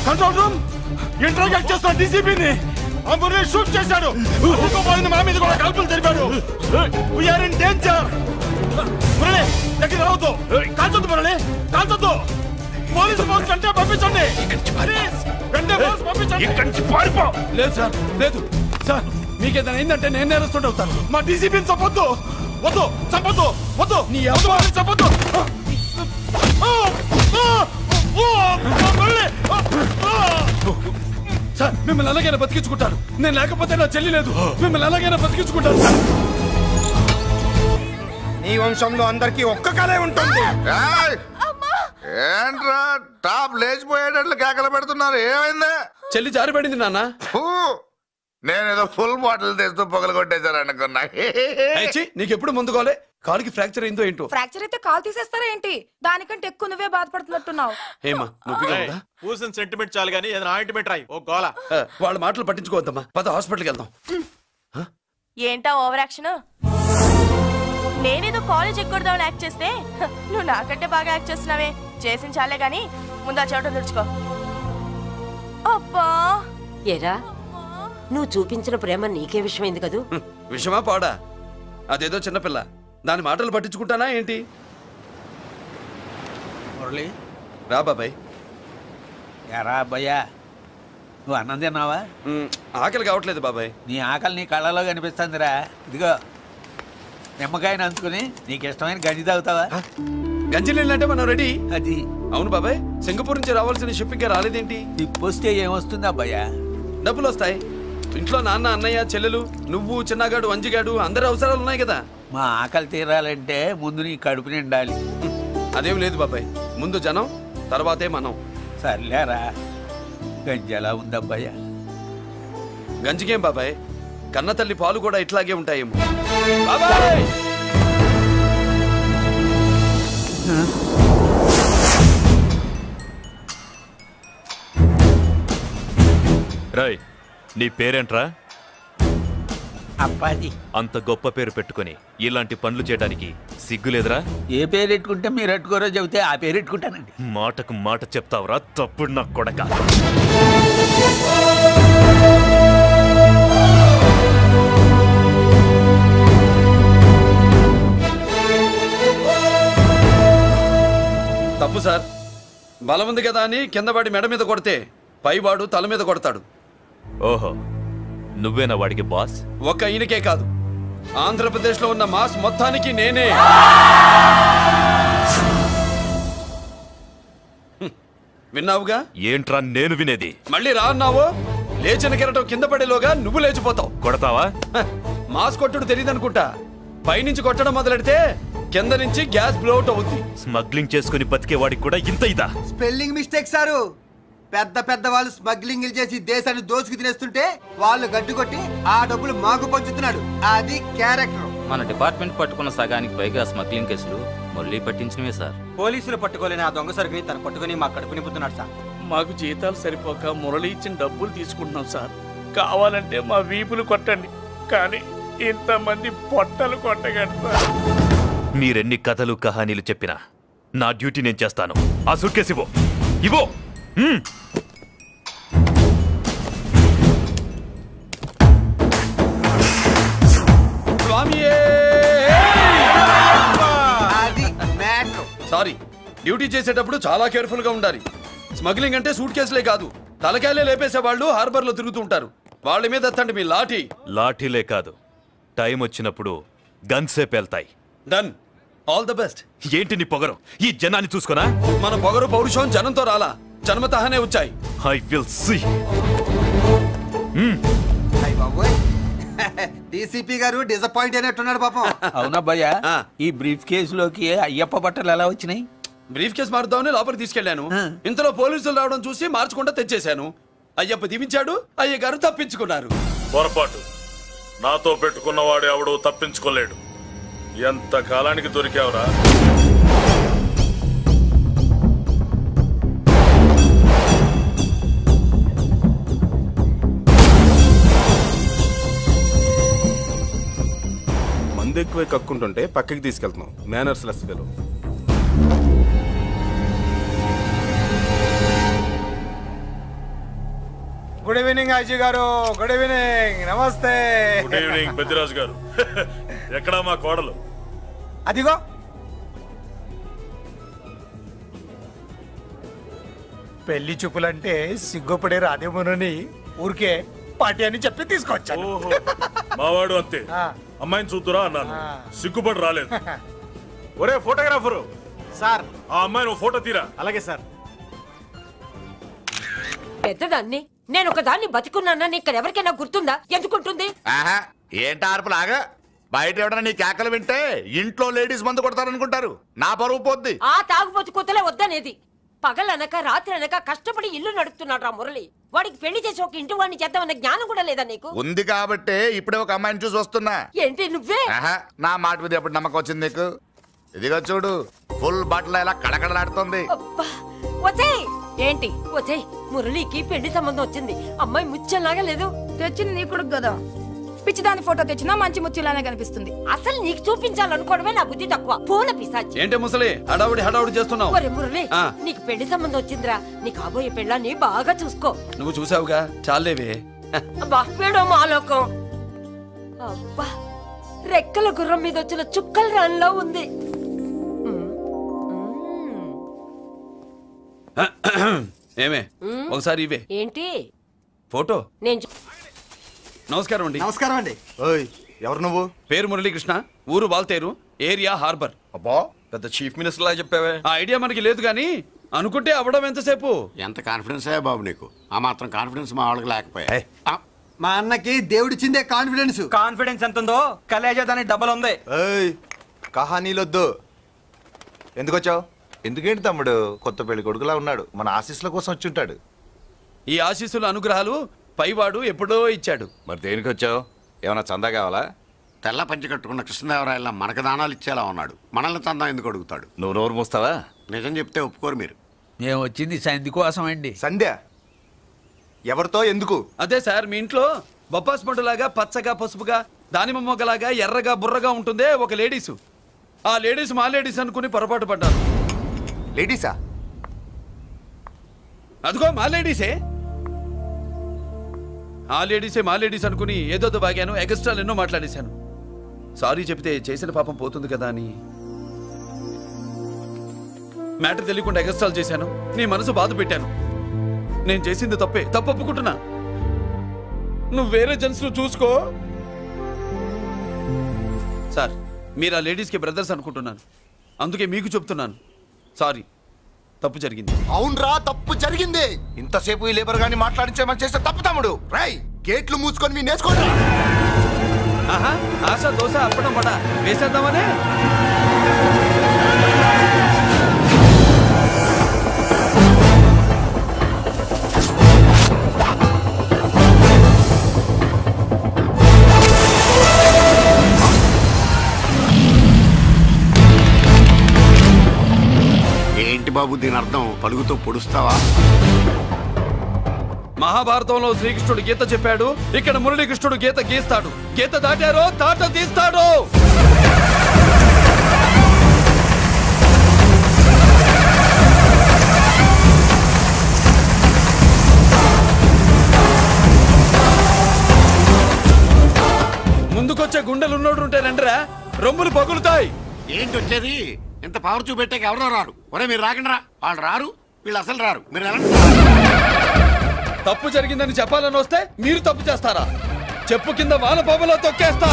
control room. Interrogate చేస్తున్న డీసీపీని మురళి షూట్ చేశాడు. ఇంకోపోయింది, మా మీద కూడా కాల్పులు జరిపాడు. We are in danger. మురళి దగ్గర రావద్దు, కాల్చొద్దు మురళి, కాల్చొద్దు. పోలీసు పోస్ట్ అంటే పంపించండి. లేదు సార్, లేదు సార్. మీకేదైనా ఏంటంటే నేను నేరస్తుండే అవుతాను. మా డీసీపీని చంపొద్దు, వద్దు, చంపొద్దు, వద్దు. నీ ఎవరు చంపొద్దు. సార్ మిమ్మల్ని అలాగైనా బతికించుకుంటాను. నేను లేకపోతే నా చెల్లి లేదు. మిమ్మల్ని అలాగైనా బతికించుకుంటాను సార్. నీ వంశంలో అందరికీ ఒక్క కళే ఉంటుంది. ఏంట్రా టాప్ లేచిపోయేటట్లు కేకలు పెడుతున్నారు. ఏమైంది? చెల్లి జారిపడింది నాన్న. నేనేదో ఫుల్ బాటిల్ తెస్తూ పొగలు కొట్టేశారు అనుకున్నా. నీకెప్పుడు ముందుకోలే? కాలుకి ఫ్రాక్చర్ అయిందో ఏంటో. ఫ్రాక్చర్ అయితే కాలు తీసేస్తారా ఏంటి? దానికంటే ఎక్కువ నువ్వే బాధపడుతున్నట్టున్నావు. ఏమా నొప్పిగా ఉందా? పూసిన సెంటిమెంట్ చాలు గానీ ఏదైనా ఆయింట్మెంట్ రాయి. ఓ గోల. వాళ్ళ మాటలు పట్టించుకోవద్దమ్మా. పద హాస్పిటల్కి వెళ్దాం. ఏంటా ఓవర్ యాక్షన్? నేనేదో కాలేజ్ ఎక్కడదామని యాక్ట్ చేస్తే నువ్వు నాకంటే బాగా యాక్ట్ చేస్తున్నావే. చేసిన చాలే గాని ముందు ఆ చెవిట తుడుచుకో. అబ్బా ఏరా, నువ్వు చూపించిన ప్రేమ నీకే విషయమైంది కదూ? విషమా పాడా? అదేదో చిన్నపిల్ల, దాని మాటలు పట్టించుకుంటానా ఏంటి? మురళి రా బాబాయ్. ఎరా అబ్బాయ్యా, నువ్వు అన్నం తిన్నావా? ఆకలి కావట్లేదు బాబాయ్. నీ ఆకలి నీ కళ్ళలో కనిపిస్తుందిరా. ఇదిగో నిమ్మకాయని అంచుకుని నీకు ఇష్టమైన గంజి తాగుతావా? గంజి నీళ్ళంటే మనం రెడీ. అది అవును బాబాయ్, సింగపూర్ నుంచి రావాల్సిన షిప్పింగ్ రాలేదేంటి? టిప్ వస్తే ఏమొస్తుంది అబ్బాయ్యా? డబ్బులు వస్తాయి. ఇంట్లో నాన్న, అన్నయ్య, చెల్లెలు, నువ్వు, చిన్నగాడు, అంజిగాడు అందరి అవసరాలు ఉన్నాయి కదా. మా ఆకలి తీరాలంటే ముందు నీ కడుపు నిండాలి. అదేం లేదు బాబాయ్, ముందు జనం తర్వాతే మనం. సర్లేరా, గంజి ఎలా ఉంది అబ్బాయ్యా? గంజికేం బాబాయ్, కన్న తల్లి పాలు కూడా ఇట్లాగే ఉంటాయేమో. బాబాయ్ రాయ్, నీ పేరేంట్రా? అప్పాజీ. అంత గొప్ప పేరు పెట్టుకొని ఇలాంటి పనులు చేయడానికి సిగ్గులేదురా? ఏ పేరు ఎట్టుకుంటే మీరు ఎట్టుకోరో చెబితే ఆ పేరు ఎట్టుకుంటానండి. మాటకు మాట చెప్తావురా తప్పుడు నా కొడక. తప్పు సార్. బలం ఉంది కదా అని కిందవాడి మెడ మీద కొడితే పైవాడు తల మీద కొడతాడు. ఓహో, నువ్వేనా వాడికి బాస్? ఒక్క ఈయనకే కాదు, ఆంధ్రప్రదేశ్ లో ఉన్న మాస్ మొత్తానికి నేనే. విన్నావుగా? ఏంట్రా నేను వినేది? మళ్ళీ రా అన్నావు, లేచిన కెరటం కింద పడేలోగా నువ్వు లేచిపోతావు. కొడతావా? మాస్ కొట్టుడు తెలియదనుకుంటా. పైనుంచి కొట్టడం మొదలెడితే కింద నుంచి గ్యాస్ బ్లౌట్ అవుద్ది. స్మగ్లింగ్ చేసుకుని బతికే వాడికి కూడా ఇంత ఇదా? Spelling mistake sir. పెద్ద పెద్ద వాళ్ళు స్మగ్లింగ్ చేసి దేశాన్ని దోచుకు తినేస్తుంటే వాళ్ళు గడ్డు కొట్టి ఆ డబ్బులు మాకు పంచుతున్నాడు. అది క్యారెక్టర్. మన డిపార్ట్మెంట్ పట్టుకున్న సగానికి పైగా స్మగ్లింగ్ కేసులు మురళి పట్టించినవే సార్. పోలీసులు పట్టుకోలేని ఆ దొంగ సరుకుని తను పట్టుకుని మా కడుపు నింపుతున్నాడు సార్. మాకు జీతాలు సరిపోక మురళి ఇచ్చిన డబ్బులు తీసుకుంటున్నాం సార్. కావాలంటే మా వీపులు కొట్టండి, కానీ ఇంతమంది పొట్టలు కొట్టగండి సార్. మీరెన్ని కథలు కహానీలు చెప్పినా నా డ్యూటీ నేను చేస్తాను. ఆ సూట్కేస్ ఇవ్వు. ఇవ్వు. సారీ, డ్యూటీ చేసేటప్పుడు చాలా కేర్ఫుల్ గా ఉండాలి. స్మగ్లింగ్ అంటే సూట్ కేసులే కాదు, తలకాయలే లేపేసే వాళ్ళు హార్బర్ లో తిరుగుతూ ఉంటారు. వాళ్ళ మీద ఎత్తండి మీ లాఠీ. లాఠీలే కాదు, టైం వచ్చినప్పుడు గన్సే పేల్తాయి. డన్. All the best. ఏంటి నీ పొగరు? ఈ జనాన్ని చూసుకోనా? మన పొగరు పౌరుషం జనంతో రాలా, జన్మతహనే వచ్చాయి. I will see. డీసీపీ గారు డిసప్పాయింట్ అయినట్టున్నాడు పాపం. అవునబ్బయ్యా, ఈ బ్రీఫ్ కేసులోకి అయ్యప్ప బట్టలు ఎలా వచ్చినాయి? బ్రీఫ్ కేసు మారుద్దామని లోపలికి తీసుకెళ్లాను. ఇంతలో పోలీసులు రావడం చూసి మార్చకుండా తెచ్చేశాను. అయ్యప్ప దీవించాడు, అయ్య గారు తప్పించుకున్నారు. పొరపాటు. నాతో పెట్టుకున్నవాడు ఎవడు తప్పించుకోలేడు. ఎంత కాలానికి దొరికావురా? మందు ఎక్కువ కక్కుంటుంటే పక్కకి తీసుకెళ్తున్నాం. Manners less fellow. Good evening Ajay garu. Good evening. నమస్తే. Good evening Peddiraju garu. ఎక్కడా మా కోడలు? అదిగో. పెళ్లి చూపులంటే సిగ్గుపడే రాదేమోనని ఊరికే పార్టీ అని చెప్పి తీసుకొచ్చాను. మావాడు అంతే. అమ్మాయిని చూద్దురా అన్నాను, సిగ్గుపడి రాలేదు. ఒరే ఫోటోగ్రాఫరు సార్, ఆ అమ్మాయిని ఫోటో తీరా. అలాగే సార్. పెద్దదాన్ని నేను ఒక దాన్ని బతికున్నానని ఇక్కడ ఎవరికైనా గుర్తుందా? ఎందుకుంటుంది? ఏంట ఆర్పులాగా? బయట ఎవడన్నా నీ కేకలు వింటే ఇంట్లో లేడీస్ మందు కొడతారనుకుంటారు. నా పరువు పోద్ది. ఆ తాగుబోతు కూతలే వద్దనేది. పగలనక రాత్రి అనక కష్టపడి ఇల్లు నడుపుతున్నాడు రా మురళి. వాడికి పెళ్లి చేసి ఒక ఇంటి వాడిని చేద్దామన్న జ్ఞానం కూడా లేదా నీకు? ఉంది కాబట్టే ఇప్పుడే ఒక అమ్మాయిని చూసి వస్తున్నా. ఏంటి నువ్వే? నా మాట మీద ఎప్పుడు నమ్మకం వచ్చింది నీకు? ఇదిగో చూడు, ఫుల్ బట్టలు ఇలా కడకడలాడుతుంది. ఏంటి ఒసేయ్, మురళికి పెళ్లి సంబంధం వచ్చింది. అమ్మాయి ముచ్చలాగా లేదు. తెచ్చింది నీ కొడుకు కదా, పిచ్చిదాని ఫోటో తెచ్చినా మంచి ముచ్చిలానే కనిపిస్తుంది. అసలు నీకు చూపించాలనుకోవడమే నా బుద్ధి తక్కువ. పూల పిశాచి. ఏంటి ముసలి హడావుడి చేస్తున్నావు? ఒరే మురళి, నీకు పెళ్లి సంబంధం వచ్చిందిరా. నీ కాబోయే పెళ్ళాన్ని బాగా చూసుకో. నువ్వు చూసావుగా, చాలేవే. అబ్బా వీడో మాలోకం. అబ్బా రెక్కల గుర్రం మీద వచ్చిన చుక్కల రాన్లో ఉంది. ఏమే ఒకసారి ఇవే. ఏంటి ఫోటో? నేను నమస్కారం అండి. నమస్కారం అండి. ఓయ్ ఎవరు నువ్వు? పేరు మురళీకృష్ణ, ఊరు వాల్తేరు, ఏరియా హార్బర్. అబ్బా పెద్ద చీఫ్ మినిస్టర్ లా చెప్పావే. ఆ ఐడియా మనకి లేదు కానీ అనుకుంటే అవ్వడం ఎంతసేపు. ఎంత కాన్ఫిడెన్స్ అయ్యా బాబు నీకు? ఆ మాత్రం కాన్ఫిడెన్స్ మా వాళ్ళకి లేకపోయా? మా అన్నకి దేవుడిచ్చిందే కాన్ఫిడెన్స్. కాన్ఫిడెన్స్ ఎంత ఉందో కలేజా దానికి డబల్ ఉంది. కహానీలొద్దు. ఎందుకు వచ్చావు? ఎందుకేంటి తమ్ముడు కొత్త పెళ్లి కొడుకులా ఉన్నాడు, మన ఆశీస్సుల కోసం వచ్చి ఉంటాడు. ఈ ఆశీస్సుల అనుగ్రహాలు పైవాడు ఎప్పుడో ఇచ్చాడు. మరి దేనికి వచ్చావు? ఏమైనా చందా కావాలా? తెల్ల పంచి కట్టుకున్న కృష్ణదేవరాయల మనకు దానాలు ఇచ్చేలా ఉన్నాడు. మనల్ని చందా ఎందుకు అడుగుతాడు? నువ్వు నోరు మూస్తావా? నిజం చెప్తే ఒప్పుకోరు మీరు. మేము వచ్చింది సంధి కోసం అండి. సంధ్య ఎవరితో ఎందుకు? అదే సార్, మీ ఇంట్లో బొప్పాస్ పండులాగా పచ్చగా పసుపుగా దానిమ్మ మొగ్గలాగా ఎర్రగా బుర్రగా ఉంటుందే ఒక లేడీసు. ఆ లేడీస్ మా లేడీస్ అనుకుని పొరపాటు పడ్డాను. లేడీసా? అదిగో మా లేడీసే. ఆ లేడీసే మా లేడీస్ అనుకుని ఏదో బాగాను, ఎగస్ట్రాలు ఎన్నో మాట్లాడేశాను. సారీ చెప్తే చేసిన పాపం పోతుంది కదా అని మ్యాటర్ తెలియకుండా ఎగస్ట్రాలు చేశాను. నీ మనసు బాధ పెట్టాను. నేను చేసింది తప్పే, తప్పు ఒప్పుకుంటున్నా. నువ్వు వేరే జెంట్స్ చూసుకో. సార్, మీరు ఆ లేడీస్కి బ్రదర్స్ అనుకుంటున్నాను, అందుకే మీకు చెప్తున్నాను. సారీ, తప్పు జరిగింది. అవునరా, తప్పు జరిగింది. ఇంతసేపు ఈ లేబర్ గాని మాట్లాడించేమని చేస్తే తప్పు తమ్ముడు. రై గేట్లు మూసుకొని మీ నేర్చుకోండి. ఆహా, ఆశ దోశ అప్పడం పడ వేసేద్దామనే. ఏంటి బాబు దీని అర్థం? పలుగుతో పొడుస్తావా? మహాభారతంలో శ్రీకృష్ణుడు గీత చెప్పాడు, ఇక్కడ మురళీకృష్ణుడు గీత గీస్తాడు. గీత దాటారో తాట తీస్తాడు. ముందుకొచ్చే గుండెలున్నోడు ఉంటే రండిరా, రొమ్ములు పగులుతాయి. ఏంటి వచ్చేది? ఇంత పవర్ చూపెట్టాక ఎవరో రారు. ఒరే మీరు రాకండి రా. వాళ్ళు రారు, వీళ్ళు అసలు రారు. మీరు ఎలా? తప్పు జరిగిందని చెప్పాలని వస్తే మీరు తప్పు చేస్తారా? చెప్పు కింద వాన పాపలో తొక్కేస్తా.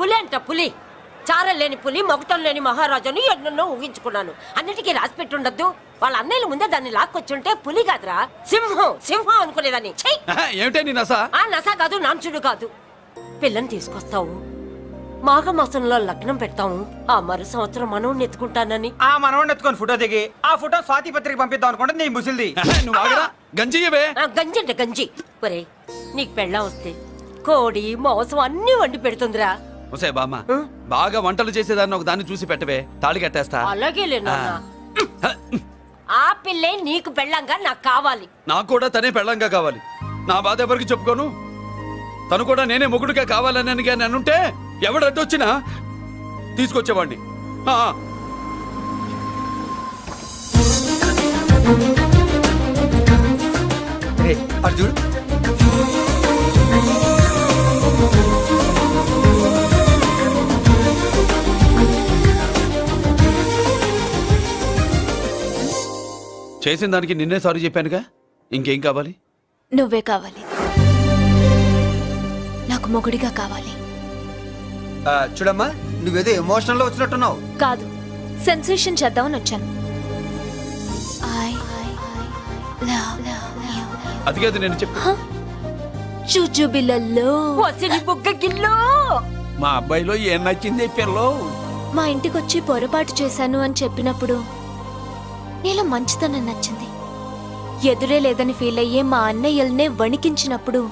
పులి అంట పులి. చారం లేని పులి, మొగటం లేని మహారాజుని ఎన్నెన్నో ఊహించుకున్నాను. అన్నిటికీ రాసి పెట్టుండద్దు. వాళ్ళ అన్నయ్యల ముందే దాన్ని లాక్కొచ్చుంటే పులి కాదురా, సింహం. సింహం అనుకునేదాన్ని. ఏమిటే నీ నస? ఆ నస కాదు, నాంచుడు కాదు. పిల్లని తీసుకొస్తావు, మాఘమాసంలో లగ్నం పెడతాము. ఆ మరు సంవత్సరం మనోడిని ఎత్తుకుంటానని. ఆ మనోడిని ఎత్తుకొని ఫోటో దిగి ఆ ఫోటో స్వాతి పత్రిక పంపిద్దాం అనుకుంటే నీ ముసిల్ది. గంజి అంటే గంజి. ఒరే నీకు పెళ్ళం వస్తే కోడి మాంసం అన్ని వండి పెడుతుందిరా. ఒసే బామ్మ, బాగా వంటలు చేసేదాన్ని ఒక దాన్ని చూసి పెట్టవే, తాళి కట్టేస్తా. అలాగే లేనా? ఆ పిల్లే నీకు పెళ్ళంగా నాకు కావాలి. నాకు కూడా తనే పెళ్ళంగా కావాలి. నా బాధ ఎవరికి చెప్పుకోను. తను కూడా నేనే మొగుడుగా కావాలని కానీ అనుంటే ఎవడు అడ్డొచ్చినా తీసుకొచ్చేవాడిని. అర్జున్ చేసిన దానికి నిన్నే సారీ చెప్పానుగా, ఇంకేం కావాలి? నువ్వే కావాలి, నాకు మొగుడిగా కావాలి. చూడమ్మా, నువ్వేదో ఎమోషనల్ లో వచ్చినట్టున్నావు. కాదు, సెన్సేషన్ చేద్దామని వచ్చాను. అది కాదు నేను చెప్పు. చుచుబిళ్ళల్లో బుగ్గ గిల్లో మా అబ్బాయిలో ఏం నచ్చింది పిల్లో? మా ఇంటికి వచ్చి పొరపాటు చేశాను అని చెప్పినప్పుడు నీలో మంచితనం నచ్చింది. ఎదురే లేదని ఫీల్ అయ్యే మా అన్నయ్యల్నే వణికించినప్పుడు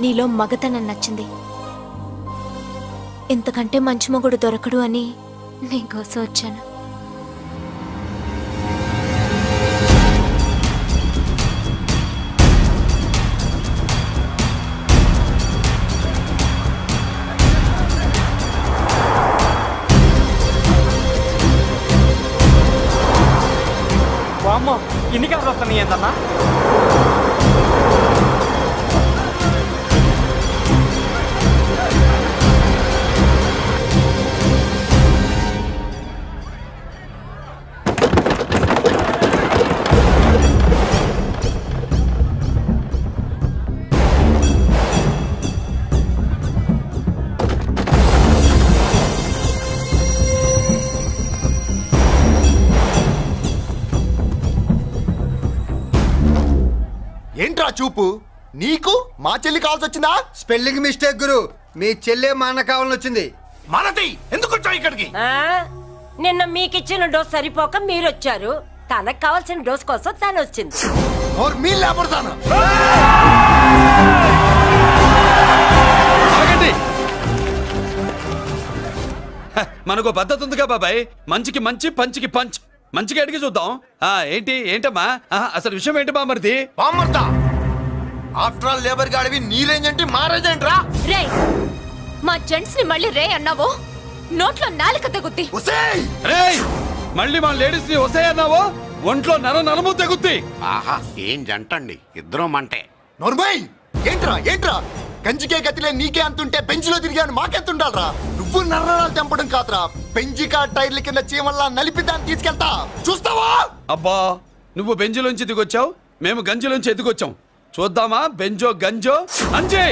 నీలో మగతనం నచ్చింది. ఇంతకంటే మంచి మొగుడు దొరకడు అని నీకోసం వచ్చాను. వామ్మో, ఇన్ని కలర్ వస్తున్నాయి ఏంటన్నా? ఏంట్రా చూపు? నీకు మా చెల్లి కావాల్సి వచ్చిందా? స్పెల్లింగ్ మిస్టేక్ గురు. మీ చెల్లె మా అన్న కావాలని వచ్చింది. మనది ఎందుకు వచ్చావు ఇక్కడికి? నిన్న మీకిచ్చిన డోస్ సరిపోక మీరు వచ్చారు. తనకు కావాల్సిన డోస్ కోసం తను వచ్చింది. మనకు పద్ధతి ఉందిగా బాబాయ్. మంచికి మంచి, పంచికి పంచ్. మంచిగా అడిగి చూద్దాం. ఏంటమ్మా అసలు విషయం ఏంటి బామర్ది? బామర్దా, ఆఫ్టర్ ఆల్ లేబర్ గాడివి నీ రేంజ్ అంటే మా రేంజ్ ఏంట్రా? రే, మా జెంట్స్ ని మళ్ళీ రే అన్నావో నోట్లో నాలుక తగుద్ది. మళ్ళీ మా లేడీస్ ని వసే అన్నావో ఒంట్లో నరము తెగుద్ది. ఆహా, ఏం జంటండి, ఇద్దరు మంటే. నోర్మయ్, ఏంట్రా కంచికే గతిలే నీకే అంతుంటే బెంచ్లో తిరిగాను మాకెంతుండాలరా? నువ్వు నర్రాలు తెంపడం కాదురా, బెంజికా టైర్ల కింద చీమల్లా నలిపి దాన్ని తీసుకెళ్తా, చూస్తావా? అబ్బా, నువ్వు బెంజులోంచి ఎదిగొచ్చావు, మేము గంజిలోంచి ఎదిగొచ్చాం. చూద్దామా బెంజో గంజో అంజే.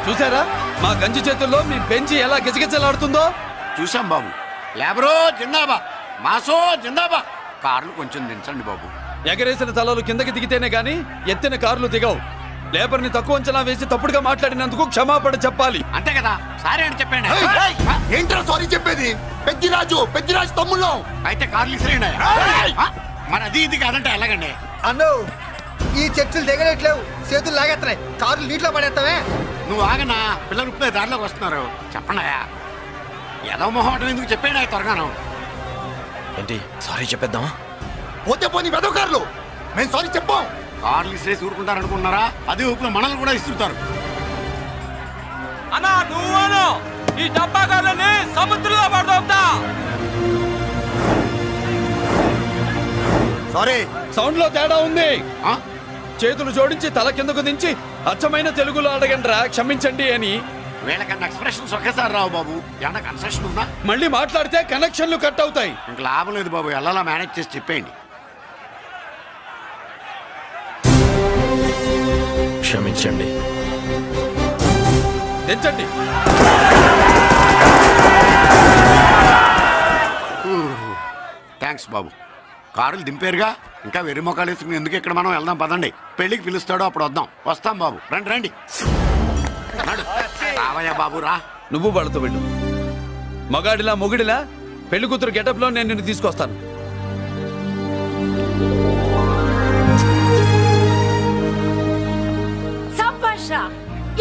చూసారా మా గంజి చేతుల్లో మీ బెంచి ఎలా గిజగిజలాడుతుందో? చూసాం బాబు. లేబరో జిందాబా, మాసో జిందాబా. కార్లు కొంచెం దించండి బాబు. ఎగరేసిన తలలు కిందకి దిగితేనే గాని ఎత్తిన కార్లు దిగవు. లేబర్ ని తక్కువ అంచనా వేసి తప్పుడుగా మాట్లాడినందుకు క్షమాపణ చెప్పాలి. అంతే కదా, సారీ అని చెప్పండి. ఏంట్రా సారీ చెప్పేది? పెద్దిరాజు తమ్ముళ్ళు అయితే కార్లు ఇసిరేయండి. మరి అది ఇది కాదంటే ఎలాగండి? అన్నో, ఈ చర్చలు దిగలేట్లేవు, చేతులు లాగేస్తున్నాయి, కార్లు నీటిలో పడేస్తావే. నువ్వు ఆగనా, పిల్లలు ఇప్పుడే దారిలోకి వస్తున్నారు. చెప్పండియా, ఏదో మొహం ఎందుకు చెప్పేనా త్వరగాను. ఏంటి సారీ చెప్పేద్దామా? పోతే పోనీ వెదవ కార్లు, మేము సారీ చెప్పాం. కార్లు ఇసిరేసి ఊరుకుంటారనుకున్నారా? అదే ఊపిలో మనల్ని కూడా ఇస్తుంటారు. అన్నా నువ్వు ఈ డబ్బా కార్లని సముద్రంలో పడదోపుతా. సారీ, సౌండ్ లో తేడా ఉంది. చేతులు జోడించి తల కిందకు దించి అచ్చమైన తెలుగులో అడగండి రా క్షమించండి అని. వీళ్ళకన్నా ఎక్స్ప్రెషన్స్ ఒకేసారి రావు బాబు. ఏమన్నా కన్సెషన్ ఉందా? మళ్ళీ మాట్లాడితే కనెక్షన్లు కట్ అవుతాయి. ఇంక లాభం లేదు బాబు, ఎలా మేనేజ్ చేసి చెప్పేయండి. క్షమించండి. తెచ్చండి. థ్యాంక్స్ బాబు. కారులు దింపారుగా, ఇంకా వెర్రి మొక్కలు వేసుకుని ఎందుకు ఇక్కడ మనం వెళ్దాం పదండి. పెళ్లికి పిలుస్తాడో అప్పుడు వద్దాం. వస్తాం బాబు, రండి రండి. రావయ్యా బాబు రా. నువ్వు వాళ్ళతో వెళ్ళు. మగాడిలా మొగుడిలా పెళ్లి కూతురు గెటప్ లో నేను నిన్ను తీసుకొస్తాను. సంభాష,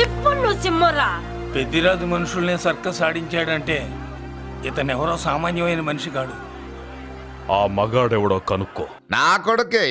ఇప్పుడు నువ్వు సింహరా. పెద్దిరాజు మనుషుల్నే సర్కస్ ఆడించాడంటే ఇతనెవరో సామాన్యమైన మనిషి కాడు. ఆ మగాడెవడో కనుక్కో. నా కొడుకే